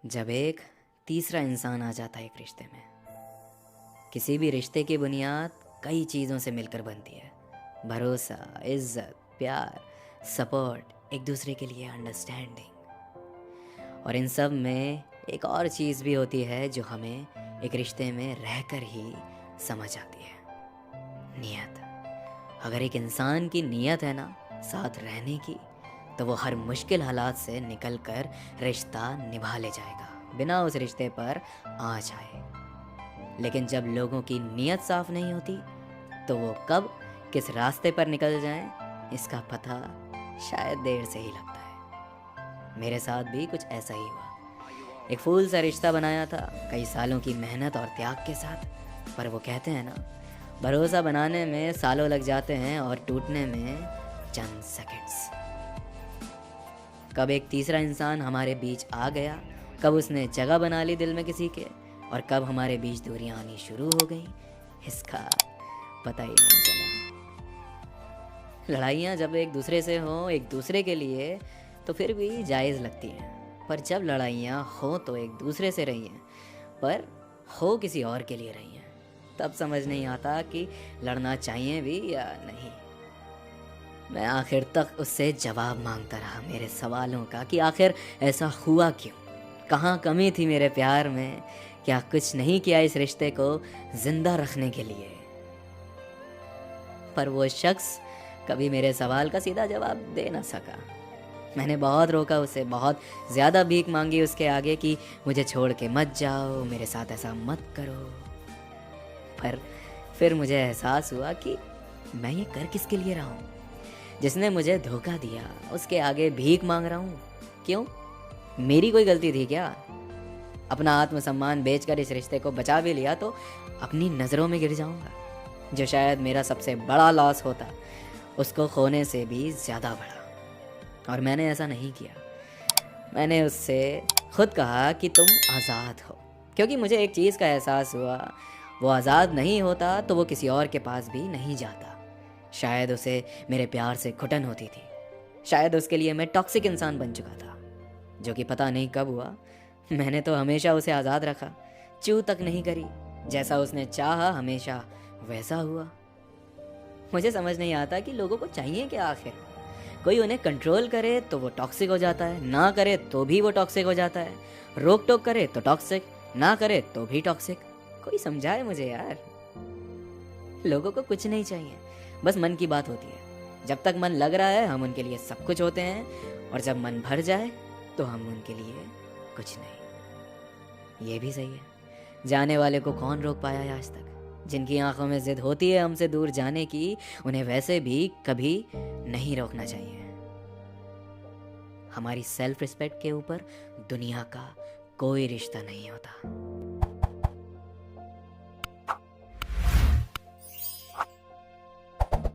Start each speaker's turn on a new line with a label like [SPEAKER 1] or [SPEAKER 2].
[SPEAKER 1] जब एक तीसरा इंसान आ जाता है एक रिश्ते में। किसी भी रिश्ते की बुनियाद कई चीज़ों से मिलकर बनती है। भरोसा, इज्जत, प्यार, सपोर्ट, एक दूसरे के लिए अंडरस्टैंडिंग। और इन सब में एक और चीज़ भी होती है जो हमें एक रिश्ते में रहकर ही समझ आती है। नियत। अगर एक इंसान की नियत है ना साथ रहने की, तो वो हर मुश्किल हालात से निकल कर रिश्ता निभा ले जाएगा बिना उस रिश्ते पर आँच आए। लेकिन जब लोगों की नीयत साफ नहीं होती, तो वो कब किस रास्ते पर निकल जाएं, इसका पता शायद देर से ही लगता है। मेरे साथ भी कुछ ऐसा ही हुआ। एक फूल सा रिश्ता बनाया था कई सालों की मेहनत और त्याग के साथ। पर वो कहते हैं ना, भरोसा बनाने में सालों लग जाते हैं और टूटने में चंद सेकंड्स। कब एक तीसरा इंसान हमारे बीच आ गया, कब उसने जगह बना ली दिल में किसी के, और कब हमारे बीच दूरियां आनी शुरू हो गई, इसका पता ही नहीं चला। लड़ाइयाँ जब एक दूसरे से हों एक दूसरे के लिए, तो फिर भी जायज़ लगती हैं। पर जब लड़ाइयाँ हों तो एक दूसरे से रही हैं, पर हो किसी और के लिए रही हैं, तब समझ नहीं आता कि लड़ना चाहिए भी या नहीं। मैं आखिर तक उससे जवाब मांगता रहा मेरे सवालों का कि आखिर ऐसा हुआ क्यों, कहाँ कमी थी मेरे प्यार में, क्या कुछ नहीं किया इस रिश्ते को जिंदा रखने के लिए। पर वो शख्स कभी मेरे सवाल का सीधा जवाब दे ना सका। मैंने बहुत रोका उसे, बहुत ज़्यादा भीख मांगी उसके आगे कि मुझे छोड़ के मत जाओ, मेरे साथ ऐसा मत करो। पर फिर मुझे एहसास हुआ कि मैं ये कर किसके लिए रहा हूँ। जिसने मुझे धोखा दिया उसके आगे भीख मांग रहा हूँ। क्यों? मेरी कोई गलती थी क्या? अपना आत्मसम्मान बेचकर इस रिश्ते को बचा भी लिया तो अपनी नज़रों में गिर जाऊंगा। जो शायद मेरा सबसे बड़ा लॉस होता, उसको खोने से भी ज़्यादा बड़ा। और मैंने ऐसा नहीं किया। मैंने उससे खुद कहा कि तुम आज़ाद हो, क्योंकि मुझे एक चीज़ का एहसास हुआ, वो आज़ाद नहीं होता तो वो किसी और के पास भी नहीं जाता। शायद उसे मेरे प्यार से घुटन होती थी, शायद उसके लिए मैं टॉक्सिक इंसान बन चुका था, जो कि पता नहीं कब हुआ। मैंने तो हमेशा उसे आज़ाद रखा, चू तक नहीं करी। जैसा उसने चाहा हमेशा वैसा हुआ। मुझे समझ नहीं आता कि लोगों को चाहिए क्या आखिर। कोई उन्हें कंट्रोल करे तो वो टॉक्सिक हो जाता है, ना करे तो भी वो टॉक्सिक हो जाता है। रोक टोक करे तो टॉक्सिक, ना करे तो भी टॉक्सिक। कोई समझाए मुझे यार। लोगों को कुछ नहीं चाहिए, बस मन की बात होती है। जब तक मन लग रहा है हम उनके लिए सब कुछ होते हैं, और जब मन भर जाए तो हम उनके लिए कुछ नहीं। ये भी सही है, जाने वाले को कौन रोक पाया है आज तक। जिनकी आंखों में जिद होती है हमसे दूर जाने की, उन्हें वैसे भी कभी नहीं रोकना चाहिए। हमारी सेल्फ रिस्पेक्ट के ऊपर दुनिया का कोई रिश्ता नहीं होता।